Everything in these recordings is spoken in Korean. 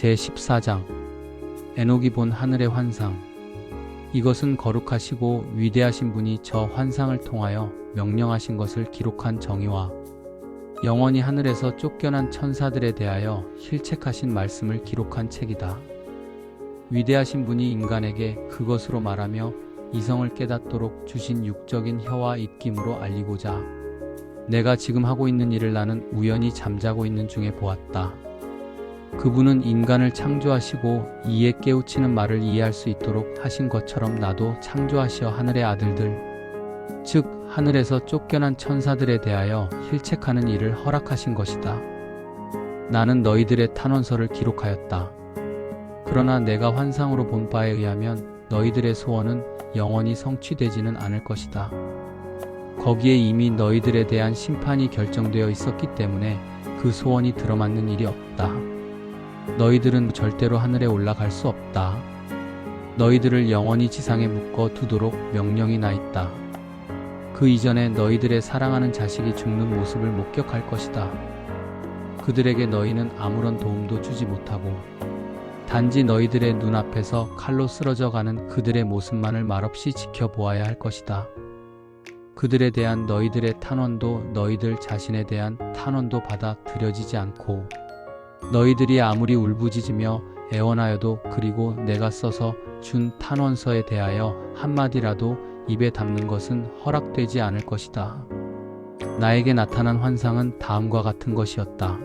제14장 에녹이 본 하늘의 환상. 이것은 거룩하시고 위대하신 분이 저 환상을 통하여 명령하신 것을 기록한 정의와 영원히 하늘에서 쫓겨난 천사들에 대하여 실책하신 말씀을 기록한 책이다. 위대하신 분이 인간에게 그것으로 말하며 이성을 깨닫도록 주신 육적인 혀와 입김으로 알리고자 내가 지금 하고 있는 일을 나는 우연히 잠자고 있는 중에 보았다. 그분은 인간을 창조하시고 이에 깨우치는 말을 이해할 수 있도록 하신 것처럼 나도 창조하시어 하늘의 아들들, 즉 하늘에서 쫓겨난 천사들에 대하여 실책하는 일을 허락하신 것이다. 나는 너희들의 탄원서를 기록하였다. 그러나 내가 환상으로 본 바에 의하면 너희들의 소원은 영원히 성취되지는 않을 것이다. 거기에 이미 너희들에 대한 심판이 결정되어 있었기 때문에 그 소원이 들어맞는 일이 없다. 너희들은 절대로 하늘에 올라갈 수 없다. 너희들을 영원히 지상에 묶어 두도록 명령이 나 있다. 그 이전에 너희들의 사랑하는 자식이 죽는 모습을 목격할 것이다. 그들에게 너희는 아무런 도움도 주지 못하고 단지 너희들의 눈앞에서 칼로 쓰러져 가는 그들의 모습만을 말없이 지켜보아야 할 것이다. 그들에 대한 너희들의 탄원도 너희들 자신에 대한 탄원도 받아들여지지 않고 너희들이 아무리 울부짖으며 애원하여도 그리고 내가 써서 준 탄원서에 대하여 한마디라도 입에 담는 것은 허락되지 않을 것이다. 나에게 나타난 환상은 다음과 같은 것이었다.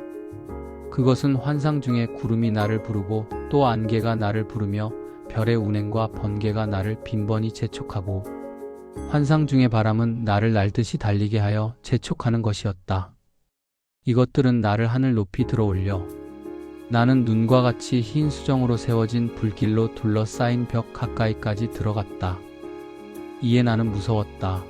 그것은 환상 중에 구름이 나를 부르고 또 안개가 나를 부르며 별의 운행과 번개가 나를 빈번히 재촉하고 환상 중의 바람은 나를 날듯이 달리게 하여 재촉하는 것이었다. 이것들은 나를 하늘 높이 들어올려 나는 눈과 같이 흰 수정으로 세워진 불길로 둘러싸인 벽 가까이까지 들어갔다. 이에 나는 무서웠다.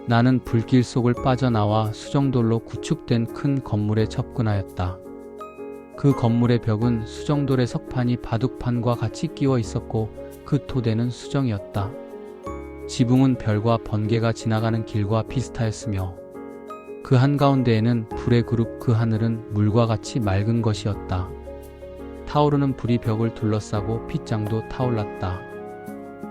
나는 불길 속을 빠져나와 수정돌로 구축된 큰 건물에 접근하였다. 그 건물의 벽은 수정돌의 석판이 바둑판과 같이 끼워 있었고 그 토대는 수정이었다. 지붕은 별과 번개가 지나가는 길과 비슷하였으며 그 한가운데에는 불의 그룹, 그 하늘은 물과 같이 맑은 것이었다. 타오르는 불이 벽을 둘러싸고 핏장도 타올랐다.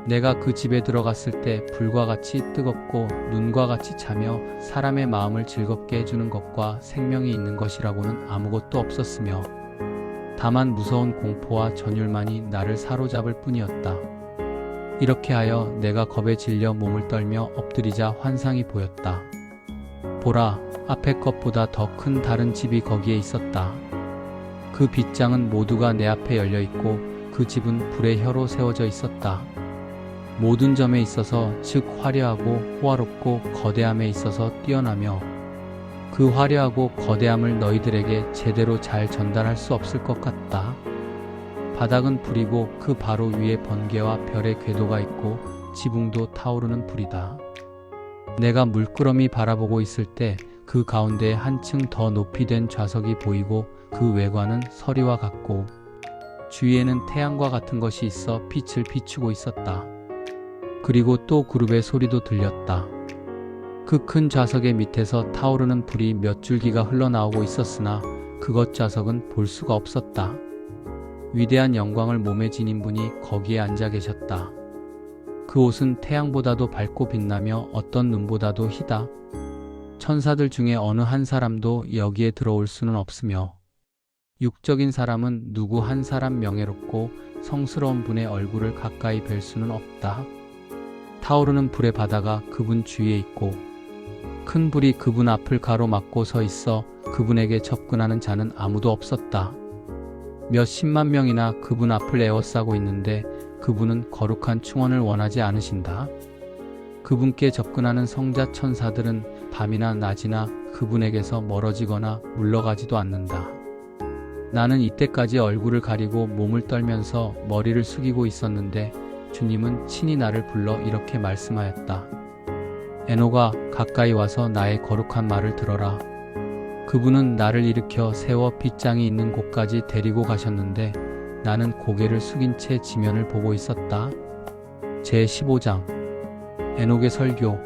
내가 그 집에 들어갔을 때 불과 같이 뜨겁고 눈과 같이 차며 사람의 마음을 즐겁게 해주는 것과 생명이 있는 것이라고는 아무것도 없었으며 다만 무서운 공포와 전율만이 나를 사로잡을 뿐이었다. 이렇게 하여 내가 겁에 질려 몸을 떨며 엎드리자 환상이 보였다. 보라, 앞의 것보다 더 큰 다른 집이 거기에 있었다. 그 빗장은 모두가 내 앞에 열려 있고 그 집은 불의 혀로 세워져 있었다. 모든 점에 있어서 즉 화려하고 호화롭고 거대함에 있어서 뛰어나며 그 화려하고 거대함을 너희들에게 제대로 잘 전달할 수 없을 것 같다. 바닥은 불이고 그 바로 위에 번개와 별의 궤도가 있고 지붕도 타오르는 불이다. 내가 물끄러미 바라보고 있을 때 그 가운데에 한층 더 높이 된 좌석이 보이고 그 외관은 서리와 같고 주위에는 태양과 같은 것이 있어 빛을 비추고 있었다. 그리고 또 그룹의 소리도 들렸다. 그 큰 좌석의 밑에서 타오르는 불이 몇 줄기가 흘러나오고 있었으나 그것 좌석은 볼 수가 없었다. 위대한 영광을 몸에 지닌 분이 거기에 앉아 계셨다. 그 옷은 태양보다도 밝고 빛나며 어떤 눈보다도 희다. 천사들 중에 어느 한 사람도 여기에 들어올 수는 없으며 육적인 사람은 누구 한 사람 명예롭고 성스러운 분의 얼굴을 가까이 뵐 수는 없다. 타오르는 불의 바다가 그분 주위에 있고 큰 불이 그분 앞을 가로막고 서 있어 그분에게 접근하는 자는 아무도 없었다. 몇 10만 명이나 그분 앞을 에워싸고 있는데 그분은 거룩한 충원을 원하지 않으신다. 그분께 접근하는 성자 천사들은 밤이나 낮이나 그분에게서 멀어지거나 물러가지도 않는다. 나는 이때까지 얼굴을 가리고 몸을 떨면서 머리를 숙이고 있었는데 주님은 친히 나를 불러 이렇게 말씀하였다. 에녹아, 가까이 와서 나의 거룩한 말을 들어라. 그분은 나를 일으켜 세워 빗장이 있는 곳까지 데리고 가셨는데 나는 고개를 숙인 채 지면을 보고 있었다. 제15장 에녹의 설교.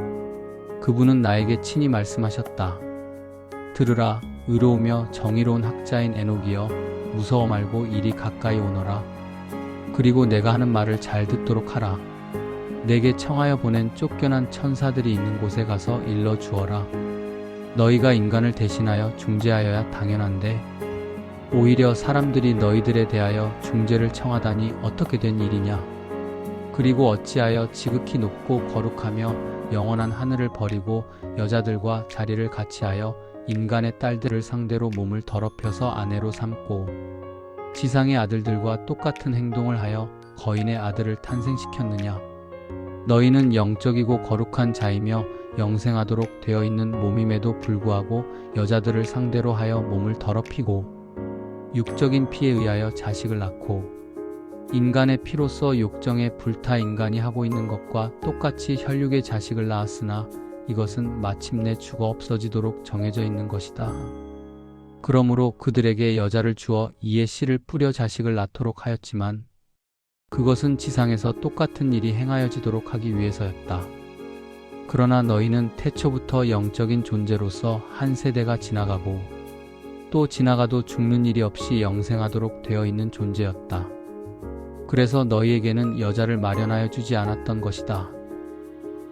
그분은 나에게 친히 말씀하셨다. 들으라, 의로우며 정의로운 학자인 에녹이여, 무서워 말고 이리 가까이 오너라. 그리고 내가 하는 말을 잘 듣도록 하라. 내게 청하여 보낸 쫓겨난 천사들이 있는 곳에 가서 일러 주어라. 너희가 인간을 대신하여 중재하여야 당연한데 오히려 사람들이 너희들에 대하여 중재를 청하다니 어떻게 된 일이냐. 그리고 어찌하여 지극히 높고 거룩하며 영원한 하늘을 버리고 여자들과 자리를 같이하여 인간의 딸들을 상대로 몸을 더럽혀서 아내로 삼고 지상의 아들들과 똑같은 행동을 하여 거인의 아들을 탄생시켰느냐. 너희는 영적이고 거룩한 자이며 영생하도록 되어 있는 몸임에도 불구하고 여자들을 상대로 하여 몸을 더럽히고 육적인 피에 의하여 자식을 낳고 인간의 피로써 욕정에 불타 인간이 하고 있는 것과 똑같이 혈육의 자식을 낳았으나 이것은 마침내 죽어 없어지도록 정해져 있는 것이다. 그러므로 그들에게 여자를 주어 이에 씨를 뿌려 자식을 낳도록 하였지만 그것은 지상에서 똑같은 일이 행하여지도록 하기 위해서였다. 그러나 너희는 태초부터 영적인 존재로서 한 세대가 지나가고 또 지나가도 죽는 일이 없이 영생하도록 되어 있는 존재였다. 그래서 너희에게는 여자를 마련하여 주지 않았던 것이다.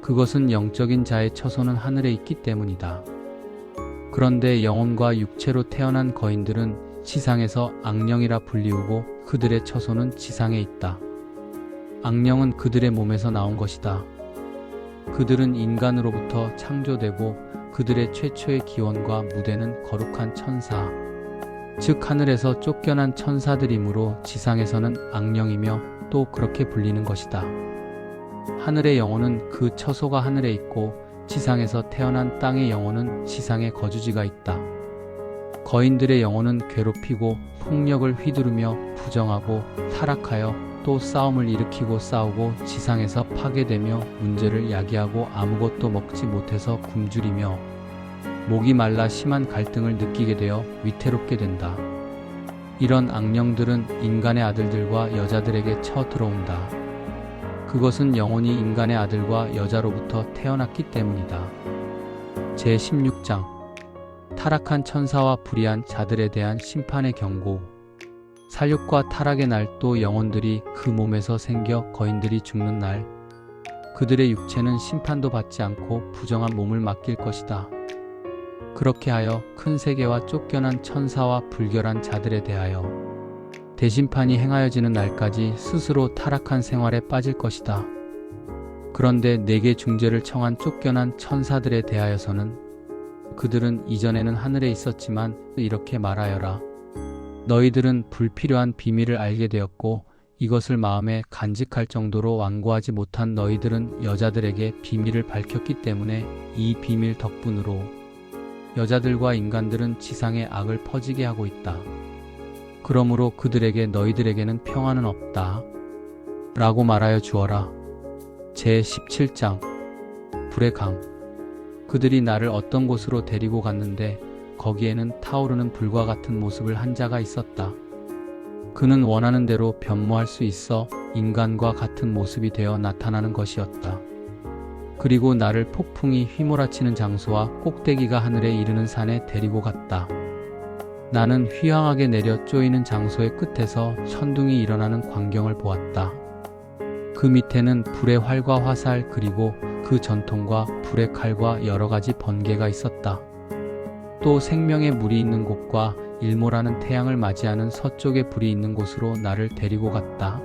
그것은 영적인 자의 처소는 하늘에 있기 때문이다. 그런데 영혼과 육체로 태어난 거인들은 지상에서 악령이라 불리우고 그들의 처소는 지상에 있다. 악령은 그들의 몸에서 나온 것이다. 그들은 인간으로부터 창조되고 그들의 최초의 기원과 무대는 거룩한 천사, 즉 하늘에서 쫓겨난 천사들이므로 지상에서는 악령이며 또 그렇게 불리는 것이다. 하늘의 영혼은 그 처소가 하늘에 있고 지상에서 태어난 땅의 영혼은 지상에 거주지가 있다. 거인들의 영혼은 괴롭히고 폭력을 휘두르며 부정하고 타락하여 또 싸움을 일으키고 싸우고 지상에서 파괴되며 문제를 야기하고 아무것도 먹지 못해서 굶주리며 목이 말라 심한 갈등을 느끼게 되어 위태롭게 된다. 이런 악령들은 인간의 아들들과 여자들에게 쳐들어온다. 그것은 영혼이 인간의 아들과 여자로부터 태어났기 때문이다. 제16장 타락한 천사와 불의한 자들에 대한 심판의 경고. 살육과 타락의 날 또 영혼들이 그 몸에서 생겨 거인들이 죽는 날 그들의 육체는 심판도 받지 않고 부정한 몸을 맡길 것이다. 그렇게 하여 큰 세계와 쫓겨난 천사와 불결한 자들에 대하여 대심판이 행하여지는 날까지 스스로 타락한 생활에 빠질 것이다. 그런데 내게 중재를 청한 쫓겨난 천사들에 대하여서는 그들은 이전에는 하늘에 있었지만 이렇게 말하여라. 너희들은 불필요한 비밀을 알게 되었고 이것을 마음에 간직할 정도로 완고하지 못한 너희들은 여자들에게 비밀을 밝혔기 때문에 이 비밀 덕분으로 여자들과 인간들은 지상에 악을 퍼지게 하고 있다. 그러므로 그들에게 너희들에게는 평안은 없다. 라고 말하여 주어라. 제17장 불의 강. 그들이 나를 어떤 곳으로 데리고 갔는데 거기에는 타오르는 불과 같은 모습을 한 자가 있었다. 그는 원하는 대로 변모할 수 있어 인간과 같은 모습이 되어 나타나는 것이었다. 그리고 나를 폭풍이 휘몰아치는 장소와 꼭대기가 하늘에 이르는 산에 데리고 갔다. 나는 휘황하게 내려 쪼이는 장소의 끝에서 천둥이 일어나는 광경을 보았다. 그 밑에는 불의 활과 화살 그리고 그 전통과 불의 칼과 여러 가지 번개가 있었다. 또 생명의 물이 있는 곳과 일몰하는 태양을 맞이하는 서쪽의 불이 있는 곳으로 나를 데리고 갔다.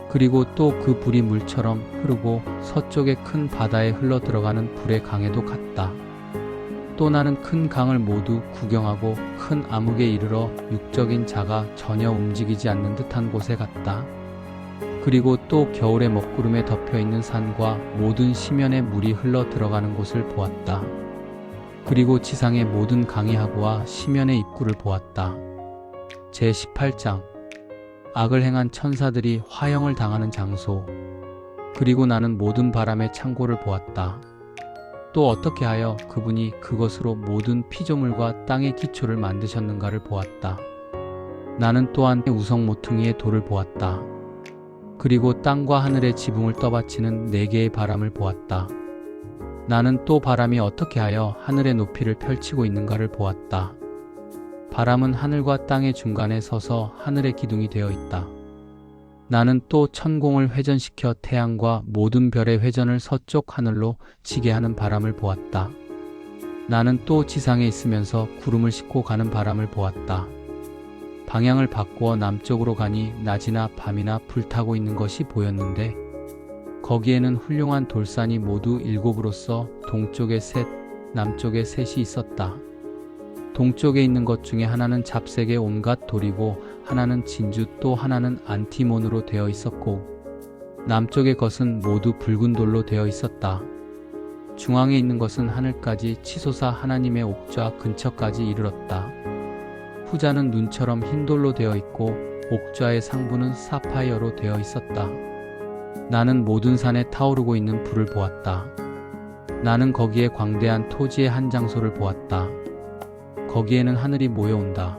그리고 또 그 불이 물처럼 흐르고 서쪽의 큰 바다에 흘러 들어가는 불의 강에도 갔다. 또 나는 큰 강을 모두 구경하고 큰 암흑에 이르러 육적인 자가 전혀 움직이지 않는 듯한 곳에 갔다. 그리고 또 겨울의 먹구름에 덮여있는 산과 모든 시면에 물이 흘러 들어가는 곳을 보았다. 그리고 지상의 모든 강의하구와 시면의 입구를 보았다. 제18장 악을 행한 천사들이 화형을 당하는 장소. 그리고 나는 모든 바람의 창고를 보았다. 또 어떻게 하여 그분이 그것으로 모든 피조물과 땅의 기초를 만드셨는가를 보았다. 나는 또한 우성 모퉁이의 돌을 보았다. 그리고 땅과 하늘의 지붕을 떠받치는 4개의 바람을 보았다. 나는 또 바람이 어떻게 하여 하늘의 높이를 펼치고 있는가를 보았다. 바람은 하늘과 땅의 중간에 서서 하늘의 기둥이 되어 있다. 나는 또 천공을 회전시켜 태양과 모든 별의 회전을 서쪽 하늘로 치게 하는 바람을 보았다. 나는 또 지상에 있으면서 구름을 싣고 가는 바람을 보았다. 방향을 바꾸어 남쪽으로 가니 낮이나 밤이나 불타고 있는 것이 보였는데 거기에는 훌륭한 돌산이 모두 7으로서 동쪽에 셋, 남쪽에 셋이 있었다. 동쪽에 있는 것 중에 하나는 잡색의 온갖 돌이고 하나는 진주 또 하나는 안티몬으로 되어 있었고 남쪽의 것은 모두 붉은 돌로 되어 있었다. 중앙에 있는 것은 하늘까지 치솟아 하나님의 옥좌 근처까지 이르렀다. 후자는 눈처럼 흰 돌로 되어 있고 옥좌의 상부는 사파이어로 되어 있었다. 나는 모든 산에 타오르고 있는 불을 보았다. 나는 거기에 광대한 토지의 한 장소를 보았다. 거기에는 하늘이 모여온다.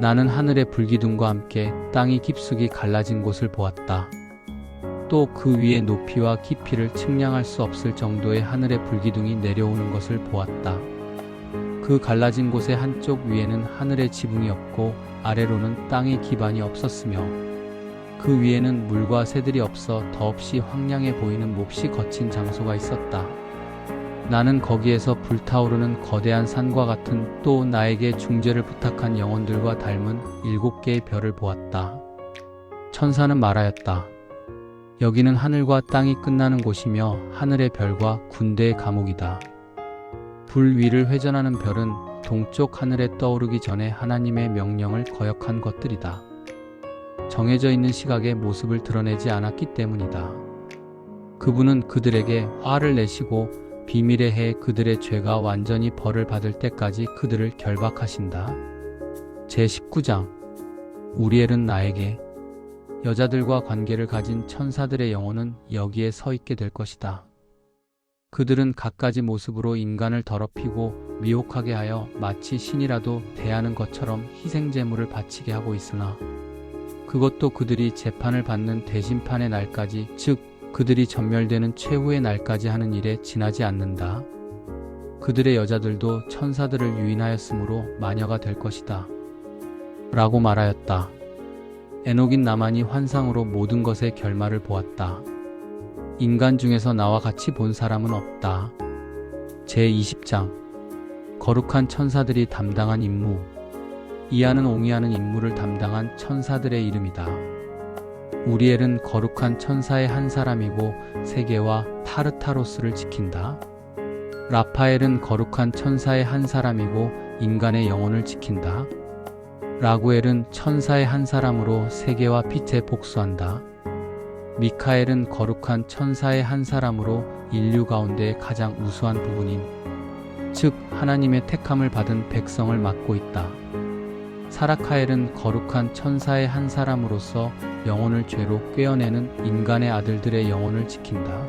나는 하늘의 불기둥과 함께 땅이 깊숙이 갈라진 곳을 보았다. 또 그 위에 높이와 깊이를 측량할 수 없을 정도의 하늘의 불기둥이 내려오는 것을 보았다. 그 갈라진 곳의 한쪽 위에는 하늘의 지붕이 없고 아래로는 땅의 기반이 없었으며 그 위에는 물과 새들이 없어 더없이 황량해 보이는 몹시 거친 장소가 있었다. 나는 거기에서 불타오르는 거대한 산과 같은 또 나에게 중재를 부탁한 영혼들과 닮은 7개의 별을 보았다. 천사는 말하였다. 여기는 하늘과 땅이 끝나는 곳이며 하늘의 별과 군대의 감옥이다. 불 위를 회전하는 별은 동쪽 하늘에 떠오르기 전에 하나님의 명령을 거역한 것들이다. 정해져 있는 시각의 모습을 드러내지 않았기 때문이다. 그분은 그들에게 화를 내시고 비밀의 해에 그들의 죄가 완전히 벌을 받을 때까지 그들을 결박하신다. 제19장 우리엘은 나에게 여자들과 관계를 가진 천사들의 영혼은 여기에 서 있게 될 것이다. 그들은 갖가지 모습으로 인간을 더럽히고 미혹하게 하여 마치 신이라도 대하는 것처럼 희생제물을 바치게 하고 있으나 그것도 그들이 재판을 받는 대심판의 날까지 즉 그들이 전멸되는 최후의 날까지 하는 일에 지나지 않는다. 그들의 여자들도 천사들을 유인하였으므로 마녀가 될 것이다. 라고 말하였다. 에녹인 나만이 환상으로 모든 것의 결말을 보았다. 인간 중에서 나와 같이 본 사람은 없다. 제20장 거룩한 천사들이 담당한 임무. 이하는 옹이하는 임무를 담당한 천사들의 이름이다. 우리엘은 거룩한 천사의 한 사람이고 세계와 타르타로스를 지킨다. 라파엘은 거룩한 천사의 한 사람이고 인간의 영혼을 지킨다. 라구엘은 천사의 한 사람으로 세계와 빛에 복수한다. 미카엘은 거룩한 천사의 한 사람으로 인류 가운데 가장 우수한 부분인 즉 하나님의 택함을 받은 백성을 맡고 있다. 사라카엘은 거룩한 천사의 한 사람으로서 영혼을 죄로 꿰어내는 인간의 아들들의 영혼을 지킨다.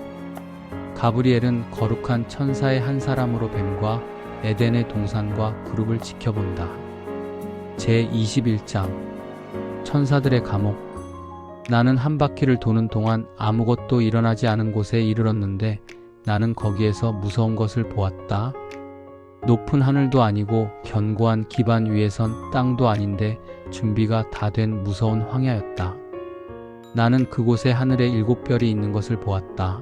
가브리엘은 거룩한 천사의 한 사람으로 뱀과 에덴의 동산과 그룹을 지켜본다. 제21장 천사들의 감옥. 나는 한 바퀴를 도는 동안 아무것도 일어나지 않은 곳에 이르렀는데 나는 거기에서 무서운 것을 보았다. 높은 하늘도 아니고 견고한 기반 위에 선 땅도 아닌데 준비가 다 된 무서운 황야였다. 나는 그곳에 하늘에 7별이 있는 것을 보았다.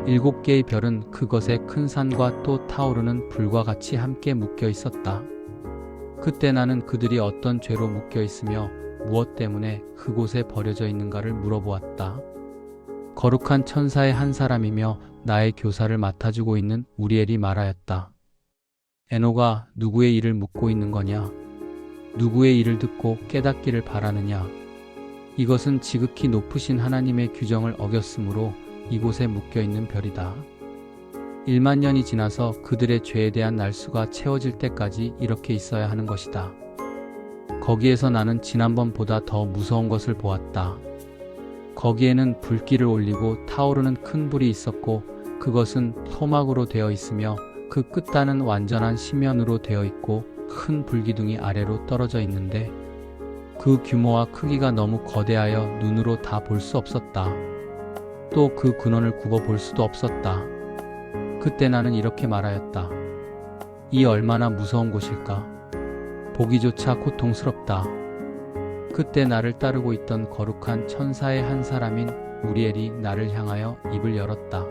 7개의 별은 그것의 큰 산과 또 타오르는 불과 같이 함께 묶여 있었다. 그때 나는 그들이 어떤 죄로 묶여 있으며 무엇 때문에 그곳에 버려져 있는가를 물어보았다. 거룩한 천사의 한 사람이며 나의 교사를 맡아주고 있는 우리엘이 말하였다. 에녹아, 누구의 일을 묻고 있는 거냐? 누구의 일을 듣고 깨닫기를 바라느냐? 이것은 지극히 높으신 하나님의 규정을 어겼으므로 이곳에 묶여있는 별이다. 1만 년이 지나서 그들의 죄에 대한 날수가 채워질 때까지 이렇게 있어야 하는 것이다. 거기에서 나는 지난번보다 더 무서운 것을 보았다. 거기에는 불길을 올리고 타오르는 큰 불이 있었고 그것은 토막으로 되어 있으며 그 끝단은 완전한 심연으로 되어 있고 큰 불기둥이 아래로 떨어져 있는데 그 규모와 크기가 너무 거대하여 눈으로 다 볼 수 없었다. 또 그 근원을 굽어 볼 수도 없었다. 그때 나는 이렇게 말하였다. 이 얼마나 무서운 곳일까? 보기조차 고통스럽다. 그때 나를 따르고 있던 거룩한 천사의 한 사람인 우리엘이 나를 향하여 입을 열었다.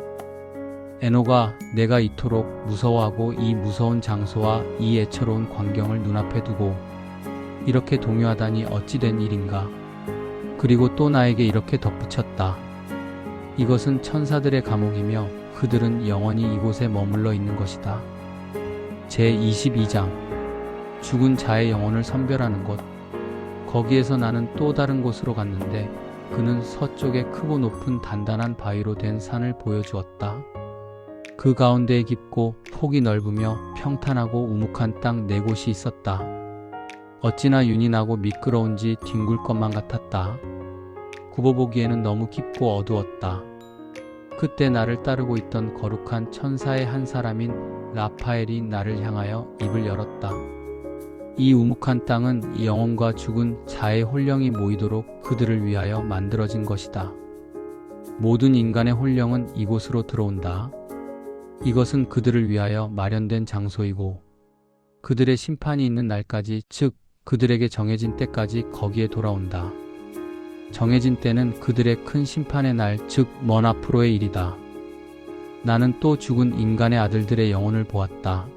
에녹아, 내가 이토록 무서워하고 이 무서운 장소와 이 애처로운 광경을 눈앞에 두고 이렇게 동요하다니 어찌 된 일인가. 그리고 또 나에게 이렇게 덧붙였다. 이것은 천사들의 감옥이며 그들은 영원히 이곳에 머물러 있는 것이다. 제22장 죽은 자의 영혼을 선별하는 곳. 거기에서 나는 또 다른 곳으로 갔는데 그는 서쪽에 크고 높은 단단한 바위로 된 산을 보여주었다. 그 가운데에 깊고 폭이 넓으며 평탄하고 우묵한 땅 4곳이 있었다. 어찌나 윤이 나고 미끄러운지 뒹굴 것만 같았다. 굽어보기에는 너무 깊고 어두웠다. 그때 나를 따르고 있던 거룩한 천사의 한 사람인 라파엘이 나를 향하여 입을 열었다. 이 우묵한 땅은 영혼과 죽은 자의 혼령이 모이도록 그들을 위하여 만들어진 것이다. 모든 인간의 혼령은 이곳으로 들어온다. 이것은 그들을 위하여 마련된 장소이고 그들의 심판이 있는 날까지, 즉 그들에게 정해진 때까지 거기에 돌아온다. 정해진 때는 그들의 큰 심판의 날, 즉 먼 앞으로의 일이다. 나는 또 죽은 인간의 아들들의 영혼을 보았다.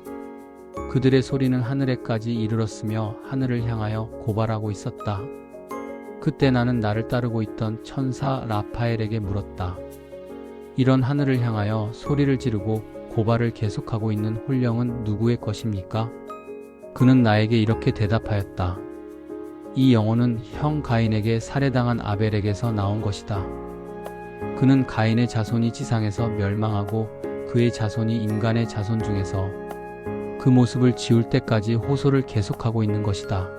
그들의 소리는 하늘에까지 이르렀으며 하늘을 향하여 고발하고 있었다. 그때 나는 나를 따르고 있던 천사 라파엘에게 물었다. 이런 하늘을 향하여 소리를 지르고 고발을 계속하고 있는 혼령은 누구의 것입니까? 그는 나에게 이렇게 대답하였다. 이 영혼은 형 가인에게 살해당한 아벨에게서 나온 것이다. 그는 가인의 자손이 지상에서 멸망하고 그의 자손이 인간의 자손 중에서 그 모습을 지울 때까지 호소를 계속하고 있는 것이다.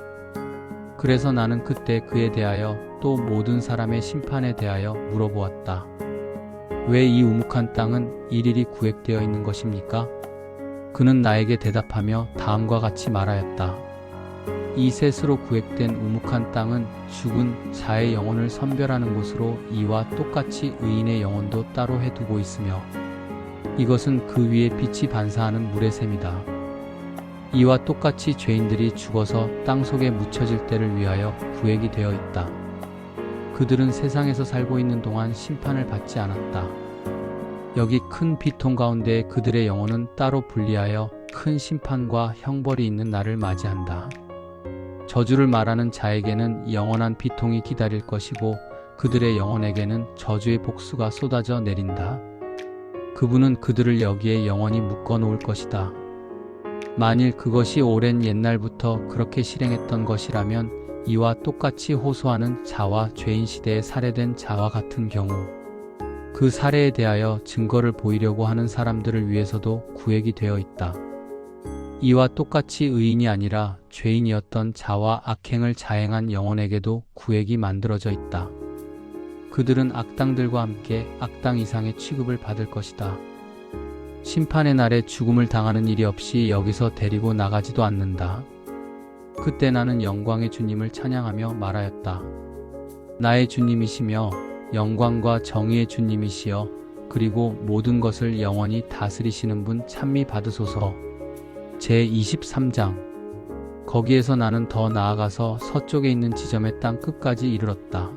그래서 나는 그때 그에 대하여 또 모든 사람의 심판에 대하여 물어보았다. 왜 이 우묵한 땅은 일일이 구획되어 있는 것입니까? 그는 나에게 대답하며 다음과 같이 말하였다. 이 셋으로 구획된 우묵한 땅은 죽은 자의 영혼을 선별하는 곳으로 이와 똑같이 의인의 영혼도 따로 해두고 있으며 이것은 그 위에 빛이 반사하는 물의 샘이다. 이와 똑같이 죄인들이 죽어서 땅속에 묻혀질 때를 위하여 구획이 되어 있다. 그들은 세상에서 살고 있는 동안 심판을 받지 않았다. 여기 큰 비통 가운데 그들의 영혼은 따로 분리하여 큰 심판과 형벌이 있는 날을 맞이한다. 저주를 말하는 자에게는 영원한 비통이 기다릴 것이고 그들의 영혼에게는 저주의 복수가 쏟아져 내린다. 그분은 그들을 여기에 영원히 묶어 놓을 것이다. 만일 그것이 오랜 옛날부터 그렇게 실행했던 것이라면 이와 똑같이 호소하는 자와 죄인 시대에 살해된 자와 같은 경우 그 살해에 대하여 증거를 보이려고 하는 사람들을 위해서도 구획이 되어 있다. 이와 똑같이 의인이 아니라 죄인이었던 자와 악행을 자행한 영혼에게도 구획이 만들어져 있다. 그들은 악당들과 함께 악당 이상의 취급을 받을 것이다. 심판의 날에 죽음을 당하는 일이 없이 여기서 데리고 나가지도 않는다. 그때 나는 영광의 주님을 찬양하며 말하였다. 나의 주님이시며 영광과 정의의 주님이시여 그리고 모든 것을 영원히 다스리시는 분 찬미 받으소서. 제23장 거기에서 나는 더 나아가서 서쪽에 있는 지점의 땅 끝까지 이르렀다.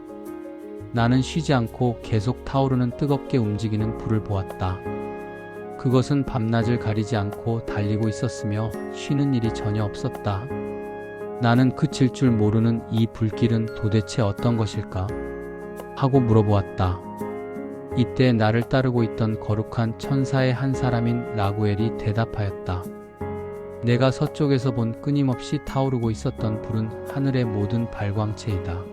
나는 쉬지 않고 계속 타오르는 뜨겁게 움직이는 불을 보았다. 그것은 밤낮을 가리지 않고 달리고 있었으며 쉬는 일이 전혀 없었다. 나는 그칠 줄 모르는 이 불길은 도대체 어떤 것일까? 하고 물어보았다. 이때 나를 따르고 있던 거룩한 천사의 한 사람인 라구엘이 대답하였다. 내가 서쪽에서 본 끊임없이 타오르고 있었던 불은 하늘의 모든 발광체이다.